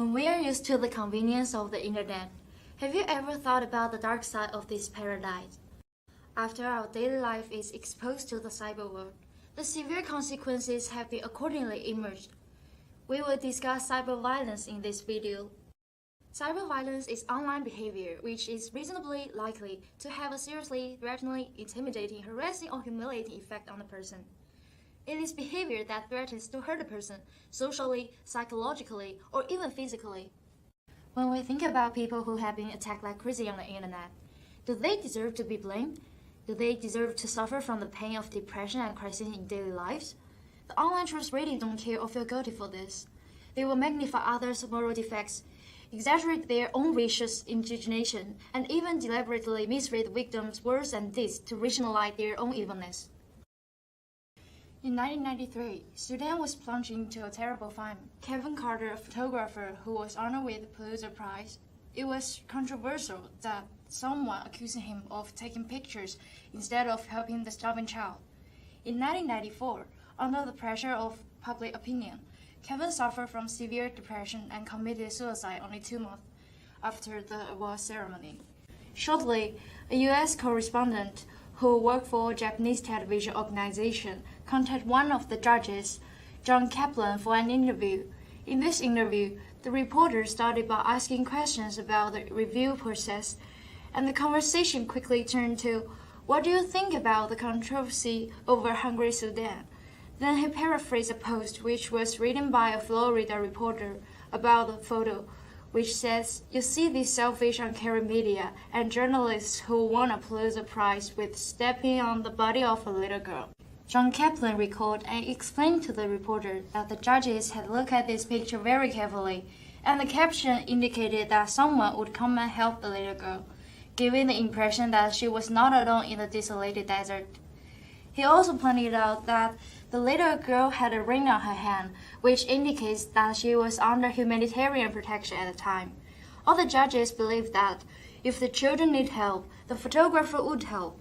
When we are used to the convenience of the internet, have you ever thought about the dark side of this paradise? After our daily life is exposed to the cyber world, the severe consequences have been accordingly emerged. We will discuss cyber violence in this video. Cyber violence is online behavior which is reasonably likely to have a seriously threatening, intimidating, harassing, or humiliating effect on the person. It is behavior that threatens to hurt a person socially, psychologically, or even physically. When we think about people who have been attacked like crazy on the internet, do they deserve to be blamed? Do they deserve to suffer from the pain of depression and crisis in daily lives? The online trolls really don't care or feel guilty for this. They will magnify others' moral defects, exaggerate their own vicious indignation, and even deliberately misread victims' words and deeds to rationalize their own evilness. In 1993, Sudan was plunged into a terrible famine. Kevin Carter, a photographer who was honored with the Pulitzer Prize, it was controversial that someone accusing him of taking pictures instead of helping the starving child. In 1994, under the pressure of public opinion, Kevin suffered from severe depression and committed suicide only 2 months after the award ceremony. Shortly, a U.S. correspondent who worked for a Japanese television organization contacted one of the judges, John Kaplan, for an interview. In this interview, the reporter started by asking questions about the review process, and the conversation quickly turned to, "What do you think about the controversy over Hungry Sudan?" Then he paraphrased a post which was written by a Florida reporter about the photo, which says, "You see these selfish, uncaring media and journalists who won a Pulitzer Prize with stepping on the body of a little girl." John Kaplan recalled and explained to the reporter that the judges had looked at this picture very carefully, and the caption indicated that someone would come and help the little girl, giving the impression that she was not alone in the desolated desert. He also pointed out that the little girl had a ring on her hand, which indicates that she was under humanitarian protection at the time. All the judges believed that if the children need help, the photographer would help.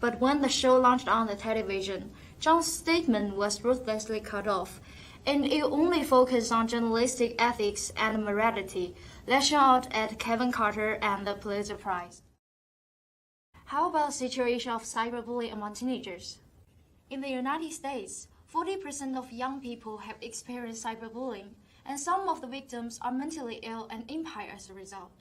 But when the show launched on the television, John's statement was ruthlessly cut off, and it only focused on journalistic ethics and morality, lashing out at Kevin Carter and the Pulitzer Prize. How about the situation of cyberbullying among teenagers? In the United States, 40% of young people have experienced cyberbullying, and some of the victims are mentally ill and impaired as a result.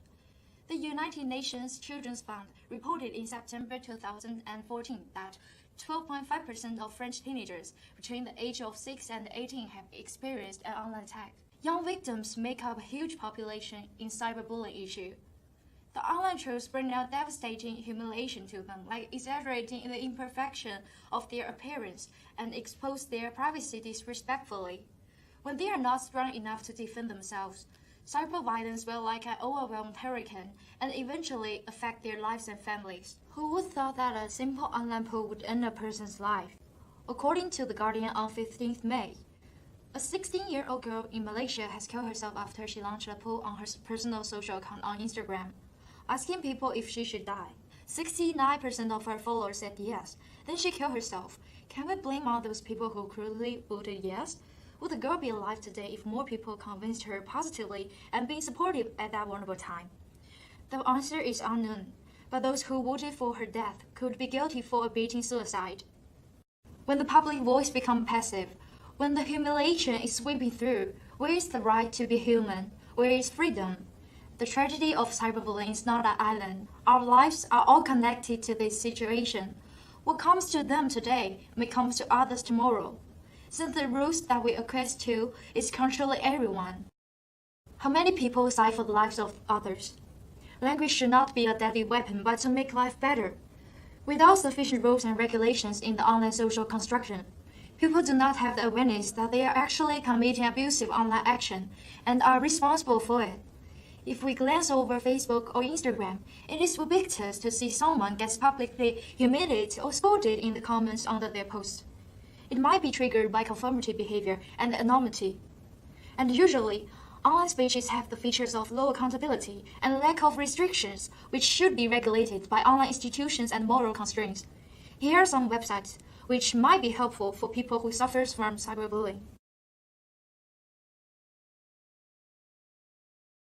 The United Nations Children's Fund reported in September 2014 that 12.5% of French teenagers between the age of 6 and 18 have experienced an online attack. Young victims make up a huge population in cyberbullying issue. The online trolls bring out devastating humiliation to them, like exaggerating the imperfection of their appearance and expose their privacy disrespectfully. When they are not strong enough to defend themselves, cyber violence will like an overwhelming hurricane and eventually affect their lives and families. Who would thought that a simple online poll would end a person's life? According to The Guardian on 15th May, a 16-year-old girl in Malaysia has killed herself after she launched a poll on her personal social account on Instagram, asking people if she should die. 69% of her followers said yes. Then she killed herself. Can we blame all those people who cruelly voted yes? Would the girl be alive today if more people convinced her positively and being supportive at that vulnerable time? The answer is unknown, but those who voted for her death could be guilty for abetting suicide. When the public voice becomes passive, when the humiliation is sweeping through, where is the right to be human? Where is freedom? The tragedy of cyberbullying is not an island. Our lives are all connected to this situation. What comes to them today may come to others tomorrow, since the rules that we acquiesce to is controlling everyone. How many people die for the lives of others? Language should not be a deadly weapon, but to make life better. Without sufficient rules and regulations in the online social construction, people do not have the awareness that they are actually committing abusive online action and are responsible for it. If we glance over Facebook or Instagram, it is ubiquitous to see someone gets publicly humiliated or scolded in the comments under their post. It might be triggered by conformity behavior and anonymity. And usually, online spaces have the features of low accountability and lack of restrictions, which should be regulated by online institutions and moral constraints. Here are some websites which might be helpful for people who suffer from cyberbullying.